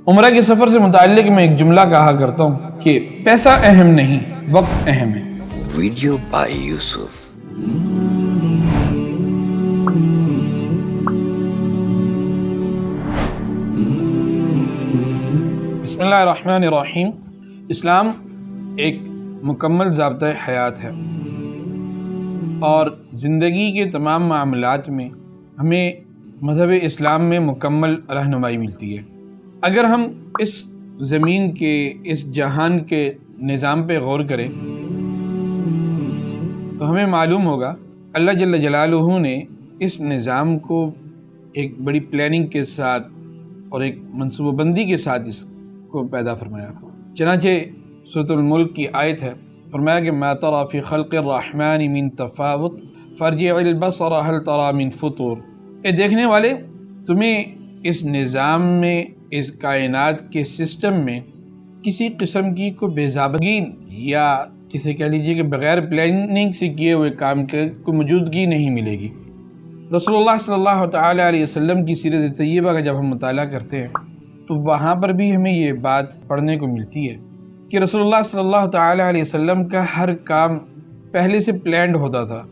عمرہ کے سفر سے متعلق میں ایک جملہ کہا کرتا ہوں کہ پیسہ اہم نہیں، وقت اہم ہے۔ ویڈیو بائی یوسف۔ بسم اللہ الرحمن الرحیم۔ اسلام ایک مکمل ضابطۂ حیات ہے اور زندگی کے تمام معاملات میں ہمیں مذہب اسلام میں مکمل رہنمائی ملتی ہے۔ اگر ہم اس زمین کے، اس جہان کے نظام پہ غور کریں تو ہمیں معلوم ہوگا اللہ جل جلالہ نے اس نظام کو ایک بڑی پلاننگ کے ساتھ اور ایک منصوبہ بندی کے ساتھ اس کو پیدا فرمایا۔ چنانچہ سورۃ الملک کی آیت ہے، فرمایا کہ ما تری فی خلق الرحمن من تفاوت فارجع البصر هل تری من فطور۔ اے دیکھنے والے، تمہیں اس نظام میں، اس کائنات کے سسٹم میں کسی قسم کی کوئی بے ضابطگی یا جسے کہہ لیجیے کہ بغیر پلاننگ سے کیے ہوئے کام کے کوئی موجودگی نہیں ملے گی۔ رسول اللہ صلی اللہ تعالیٰ علیہ وسلم کی سیرت طیبہ کا جب ہم مطالعہ کرتے ہیں تو وہاں پر بھی ہمیں یہ بات پڑھنے کو ملتی ہے کہ رسول اللہ صلی اللہ تعالیٰ علیہ وسلم کا ہر کام پہلے سے پلانڈ ہوتا تھا۔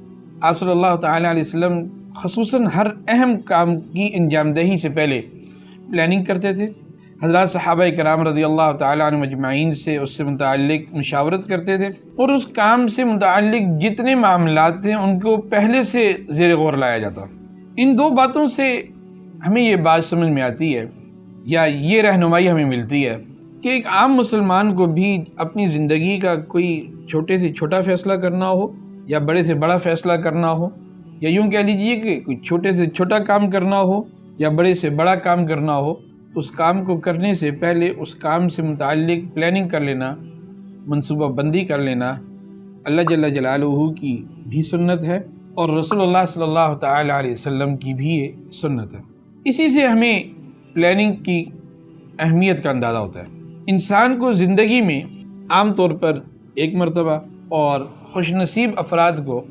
آپ صلی اللہ تعالیٰ علیہ وسلم خصوصاً ہر اہم کام کی انجام دہی سے پہلے پلاننگ کرتے تھے۔ حضرات صحابہ کرام رضی اللہ تعالیٰ عنہ مجمعین سے اس سے متعلق مشاورت کرتے تھے اور اس کام سے متعلق جتنے معاملات تھے ان کو پہلے سے زیر غور لایا جاتا۔ ان دو باتوں سے ہمیں یہ بات سمجھ میں آتی ہے یا یہ رہنمائی ہمیں ملتی ہے کہ ایک عام مسلمان کو بھی اپنی زندگی کا کوئی چھوٹے سے چھوٹا فیصلہ کرنا ہو یا بڑے سے بڑا فیصلہ کرنا ہو، یا یوں کہہ لیجئے کہ کوئی چھوٹے سے چھوٹا کام کرنا ہو یا بڑے سے بڑا کام کرنا ہو، اس کام کو کرنے سے پہلے اس کام سے متعلق پلاننگ کر لینا، منصوبہ بندی کر لینا اللہ جل جلالہ کی بھی سنت ہے اور رسول اللہ صلی اللہ تعالیٰ علیہ وسلم کی بھی یہ سنت ہے۔ اسی سے ہمیں پلاننگ کی اہمیت کا اندازہ ہوتا ہے۔ انسان کو زندگی میں عام طور پر ایک مرتبہ اور خوش نصیب افراد کو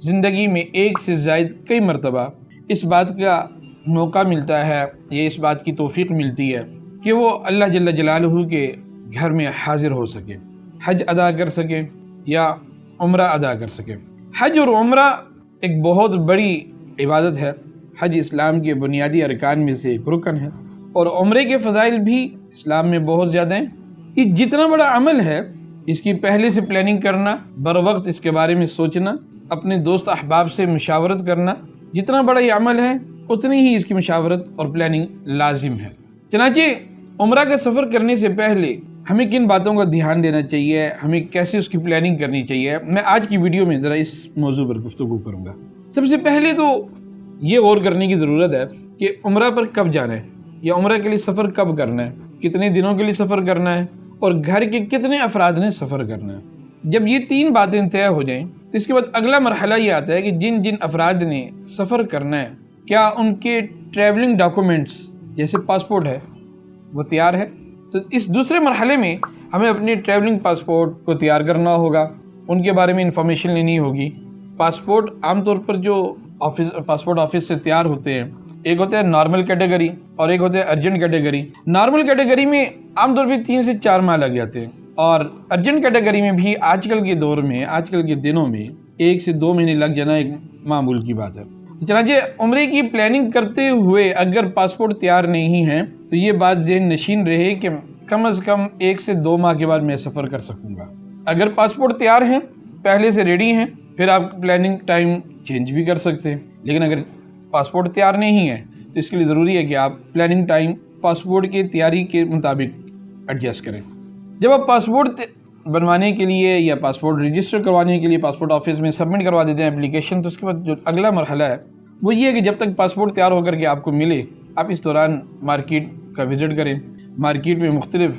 زندگی میں ایک سے زائد کئی مرتبہ اس بات کا موقع ملتا ہے یا اس بات کی توفیق ملتی ہے کہ وہ اللہ جل جلالہ کے گھر میں حاضر ہو سکے، حج ادا کر سکے یا عمرہ ادا کر سکے۔ حج اور عمرہ ایک بہت بڑی عبادت ہے۔ حج اسلام کے بنیادی ارکان میں سے ایک رکن ہے اور عمرے کے فضائل بھی اسلام میں بہت زیادہ ہیں۔ یہ جتنا بڑا عمل ہے اس کی پہلے سے پلاننگ کرنا، بر وقت اس کے بارے میں سوچنا، اپنے دوست احباب سے مشاورت کرنا، جتنا بڑا یہ عمل ہے اتنی ہی اس کی مشاورت اور پلاننگ لازم ہے۔ چنانچہ عمرہ کا سفر کرنے سے پہلے ہمیں کن باتوں کا دھیان دینا چاہیے، ہمیں کیسے اس کی پلاننگ کرنی چاہیے، میں آج کی ویڈیو میں ذرا اس موضوع پر گفتگو کروں گا۔ سب سے پہلے تو یہ غور کرنے کی ضرورت ہے کہ عمرہ پر کب جانا ہے یا عمرہ کے لیے سفر کب کرنا ہے، کتنے دنوں کے لیے سفر کرنا ہے اور گھر کے کتنے افراد نے سفر کرنا ہے۔ جب یہ تین باتیں طے ہو جائیں تو اس کے بعد اگلا مرحلہ یہ آتا ہے کہ جن جن افراد نے سفر کرنا ہے کیا ان کے ٹریولنگ ڈاکومنٹس جیسے پاسپورٹ ہے وہ تیار ہے۔ تو اس دوسرے مرحلے میں ہمیں اپنے ٹریولنگ پاسپورٹ کو تیار کرنا ہوگا، ان کے بارے میں انفارمیشن لینی ہوگی۔ پاسپورٹ عام طور پر جو پاسپورٹ آفس سے تیار ہوتے ہیں، ایک ہوتا ہے نارمل کیٹیگری اور ایک ہوتا ہے ارجنٹ کیٹیگری۔ نارمل کیٹیگری میں عام طور پہ 3 سے 4 ماہ لگ جاتے ہیں اور ارجنٹ کیٹیگری میں بھی آج کل کے دور میں، آج کل کے دنوں میں 1 سے 2 مہینے لگ جانا ایک معمول کی بات ہے۔ چنانچہ عمرے کی پلاننگ کرتے ہوئے اگر پاسپورٹ تیار نہیں ہے تو یہ بات ذہن نشین رہے کہ کم از کم 1 سے 2 ماہ کے بعد میں سفر کر سکوں گا۔ اگر پاسپورٹ تیار ہیں، پہلے سے ریڈی ہیں، پھر آپ پلاننگ ٹائم چینج بھی کر سکتے ہیں، لیکن اگر پاسپورٹ تیار نہیں ہے تو اس کے لیے ضروری ہے کہ آپ پلاننگ ٹائم پاسپورٹ کی تیاری کے مطابق ایڈجسٹ کریں۔ جب آپ پاسپورٹ بنوانے کے لیے یا پاسپورٹ رجسٹر کروانے کے لیے پاسپورٹ آفس میں سبمٹ کروا دیتے ہیں اپلیکیشن، تو اس کے بعد جو اگلا مرحلہ ہے وہ یہ ہے کہ جب تک پاسپورٹ تیار ہو کر کے آپ کو ملے، آپ اس دوران مارکیٹ کا وزٹ کریں۔ مارکیٹ میں مختلف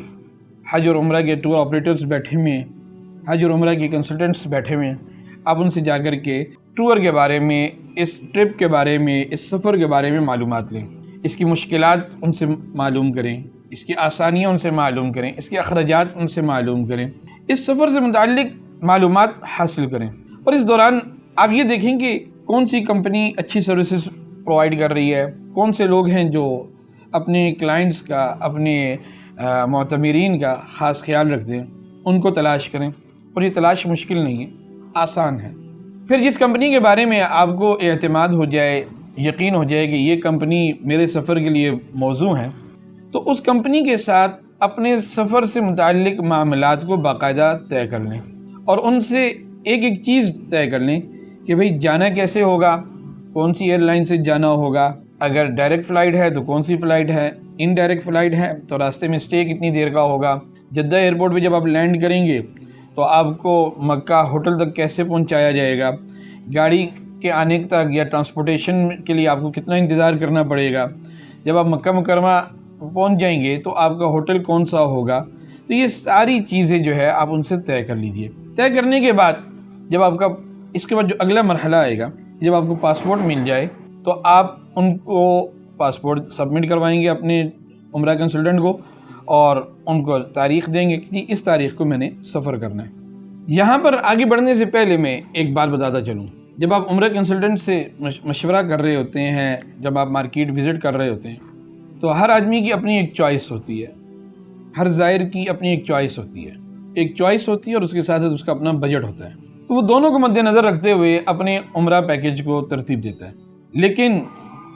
حج اور عمرہ کے ٹور آپریٹرز بیٹھے ہوئے ہیں، حج اور عمرہ کے کنسلٹنٹس بیٹھے ہوئے ہیں۔ آپ ان سے جا کر کے ٹور کے بارے میں، اس ٹرپ کے بارے میں، اس سفر کے بارے میں معلومات لیں، اس کی مشکلات ان سے معلوم کریں، اس کی آسانیاں ان سے معلوم کریں، اس کے اخراجات ان سے معلوم کریں، اس سفر سے متعلق معلومات حاصل کریں۔ اور اس دوران آپ یہ دیکھیں کہ کون سی کمپنی اچھی سروسز پرووائڈ کر رہی ہے، کون سے لوگ ہیں جو اپنے کلائنٹس کا، اپنے معتمرین کا خاص خیال رکھتے ہیں، ان کو تلاش کریں، اور یہ تلاش مشکل نہیں ہے، آسان ہے۔ پھر جس کمپنی کے بارے میں آپ کو اعتماد ہو جائے، یقین ہو جائے کہ یہ کمپنی میرے سفر کے لیے موزوں ہے، تو اس کمپنی کے ساتھ اپنے سفر سے متعلق معاملات کو باقاعدہ طے کر لیں، اور ان سے ایک ایک چیز طے کر لیں کہ بھئی جانا کیسے ہوگا، کون سی ایئر لائن سے جانا ہوگا، اگر ڈائریکٹ فلائٹ ہے تو کون سی فلائٹ ہے، ان ڈائریکٹ فلائٹ ہے تو راستے میں اسٹے کتنی دیر کا ہوگا، جدہ ایئرپورٹ پہ جب آپ لینڈ کریں گے تو آپ کو مکہ ہوٹل تک کیسے پہنچایا جائے گا، گاڑی کے آنے تک یا ٹرانسپورٹیشن کے لیے آپ کو کتنا انتظار کرنا پڑے گا، جب آپ مکہ مکرمہ پہنچ جائیں گے تو آپ کا ہوٹل کون سا ہوگا، تو یہ ساری چیزیں جو ہے آپ ان سے طے کر لیجئے۔ طے کرنے کے بعد جب آپ کا اس کے بعد جو اگلا مرحلہ آئے گا، جب آپ کو پاسپورٹ مل جائے تو آپ ان کو پاسپورٹ سبمٹ کروائیں گے اپنے عمرہ کنسلٹنٹ کو، اور ان کو تاریخ دیں گے کہ اس تاریخ کو میں نے سفر کرنا ہے۔ یہاں پر آگے بڑھنے سے پہلے میں ایک بات بتاتا چلوں، جب آپ عمرہ کنسلٹنٹ سے مشورہ کر رہے ہوتے ہیں، جب آپ مارکیٹ وزٹ کر رہے ہوتے ہیں، تو ہر آدمی کی اپنی ایک چوائس ہوتی ہے، ہر زائر کی اپنی ایک چوائس ہوتی ہے، اور اس کے ساتھ ساتھ اس کا اپنا بجٹ ہوتا ہے، تو وہ دونوں کو مد نظر رکھتے ہوئے اپنے عمرہ پیکیج کو ترتیب دیتا ہے۔ لیکن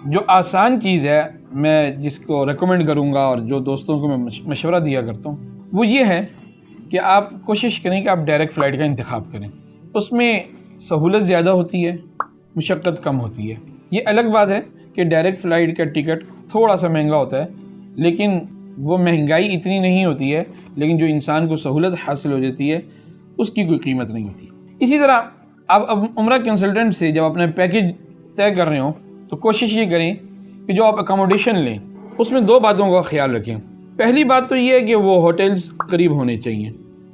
جو آسان چیز ہے، میں جس کو ریکمینڈ کروں گا اور جو دوستوں کو میں مشورہ دیا کرتا ہوں، وہ یہ ہے کہ آپ کوشش کریں کہ آپ ڈائریکٹ فلائٹ کا انتخاب کریں۔ اس میں سہولت زیادہ ہوتی ہے، مشقت کم ہوتی ہے۔ یہ الگ بات ہے کہ ڈائریکٹ فلائٹ کا ٹکٹ تھوڑا سا مہنگا ہوتا ہے، لیکن وہ مہنگائی اتنی نہیں ہوتی ہے، لیکن جو انسان کو سہولت حاصل ہو جاتی ہے اس کی کوئی قیمت نہیں ہوتی۔ اسی طرح آپ اب عمرہ کنسلٹنٹ سے جب اپنا پیکیج طے کر رہے ہوں تو کوشش یہ کریں کہ جو آپ اکاموڈیشن لیں اس میں دو باتوں کا خیال رکھیں۔ پہلی بات تو یہ ہے کہ وہ ہوٹلز قریب ہونے چاہیے،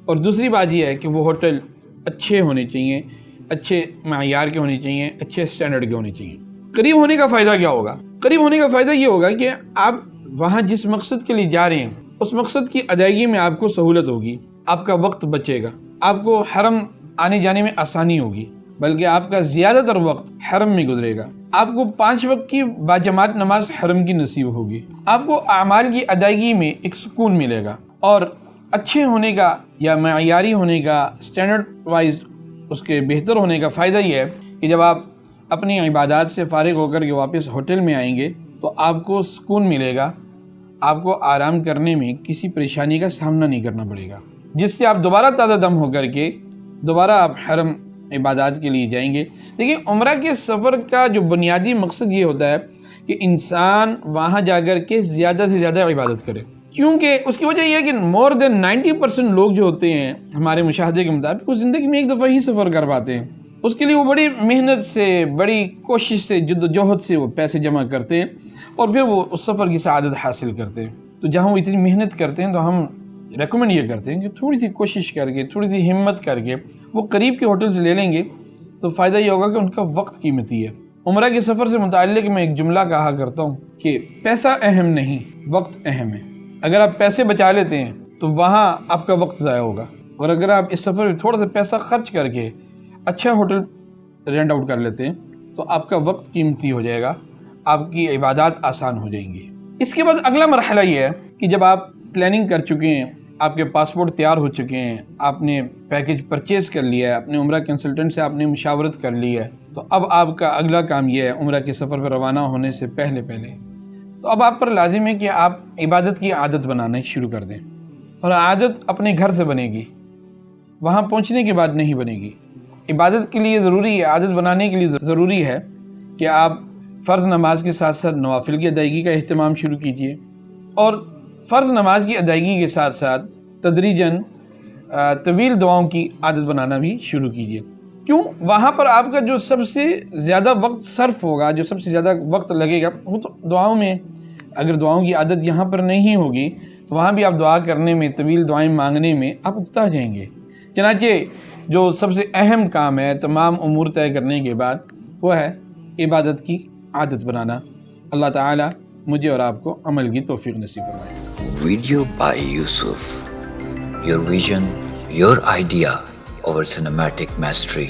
اور دوسری بات یہ ہے کہ وہ ہوٹل اچھے ہونے چاہیے، اچھے معیار کے ہونے چاہیے، اچھے سٹینڈرڈ کے ہونے چاہیے۔ قریب ہونے کا فائدہ کیا ہوگا؟ قریب ہونے کا فائدہ یہ ہوگا کہ آپ وہاں جس مقصد کے لیے جا رہے ہیں اس مقصد کی ادائیگی میں آپ کو سہولت ہوگی، آپ کا وقت بچے گا، آپ کو حرم آنے جانے میں آسانی ہوگی، بلکہ آپ کا زیادہ تر وقت حرم میں گزرے گا۔ آپ کو 5 وقت کی باجماعت نماز حرم کی نصیب ہوگی، آپ کو اعمال کی ادائیگی میں ایک سکون ملے گا، اور اچھے ہونے کا یا معیاری ہونے کا، سٹینڈرڈ وائز اس کے بہتر ہونے کا فائدہ یہ ہے کہ جب آپ اپنی عبادات سے فارغ ہو کر کے واپس ہوٹل میں آئیں گے تو آپ کو سکون ملے گا، آپ کو آرام کرنے میں کسی پریشانی کا سامنا نہیں کرنا پڑے گا، جس سے آپ دوبارہ تازہ دم ہو کر کے دوبارہ آپ حرم عبادات کے لیے جائیں گے۔ لیکن عمرہ کے سفر کا جو بنیادی مقصد یہ ہوتا ہے کہ انسان وہاں جا کر کے زیادہ سے زیادہ عبادت کرے، کیونکہ اس کی وجہ یہ ہے کہ مور دین 90% لوگ جو ہوتے ہیں ہمارے مشاہدے کے مطابق وہ زندگی میں ایک دفعہ ہی سفر کر پاتے ہیں۔ اس کے لیے وہ بڑی محنت سے، بڑی کوشش سے، جد و جہد سے وہ پیسے جمع کرتے ہیں، اور پھر وہ اس سفر کی سعادت حاصل کرتے ہیں۔ تو جہاں وہ اتنی محنت کرتے ہیں تو ہم ریکمینڈ یہ کرتے ہیں کہ تھوڑی سی کوشش کر کے، تھوڑی سی ہمت کر کے وہ قریب کے ہوٹل سے لے لیں گے تو فائدہ یہ ہوگا کہ ان کا وقت قیمتی ہے۔ عمرہ کے سفر سے متعلق میں ایک جملہ کہا کرتا ہوں کہ پیسہ اہم نہیں، وقت اہم ہے۔ اگر آپ پیسے بچا لیتے ہیں تو وہاں آپ کا وقت ضائع ہوگا، اور اگر آپ اس سفر میں تھوڑا سا پیسہ خرچ کر کے اچھا ہوٹل رینٹ آؤٹ کر لیتے ہیں تو آپ کا وقت قیمتی ہو جائے گا، آپ کی عبادات آسان ہو جائیں گی۔ اس کے بعد اگلا مرحلہ یہ ہے کہ جب آپ پلاننگ کر چکے ہیں، آپ کے پاسپورٹ تیار ہو چکے ہیں، آپ نے پیکیج پرچیز کر لیا ہے، اپنے عمرہ کنسلٹنٹ سے آپ نے مشاورت کر لی ہے، تو اب آپ کا اگلا کام یہ ہے عمرہ کے سفر پر روانہ ہونے سے پہلے تو اب آپ پر لازم ہے کہ آپ عبادت کی عادت بنانا شروع کر دیں، اور عادت اپنے گھر سے بنے گی، وہاں پہنچنے کے بعد نہیں بنے گی۔ عبادت کے لیے ضروری ہے، عادت بنانے کے لیے ضروری ہے کہ آپ فرض نماز کے ساتھ ساتھ نوافل کی ادائیگی کا اہتمام شروع کیجیے، اور فرض نماز کی ادائیگی کے ساتھ ساتھ تدریجاً طویل دعاؤں کی عادت بنانا بھی شروع کیجیے۔ کیوں؟ وہاں پر آپ کا جو سب سے زیادہ وقت صرف ہوگا، جو سب سے زیادہ وقت لگے گا وہ تو دعاؤں میں۔ اگر دعاؤں کی عادت یہاں پر نہیں ہوگی تو وہاں بھی آپ دعا کرنے میں، طویل دعائیں مانگنے میں آپ اکتا جائیں گے۔ چنانچہ جو سب سے اہم کام ہے تمام امور طے کرنے کے بعد وہ ہے عبادت کی عادت بنانا۔ اللہ تعالی مجھے اور آپ کو عمل کی توفیق نصیب فرمائے۔ Video by Yusuf. Your vision, your idea, our cinematic mastery.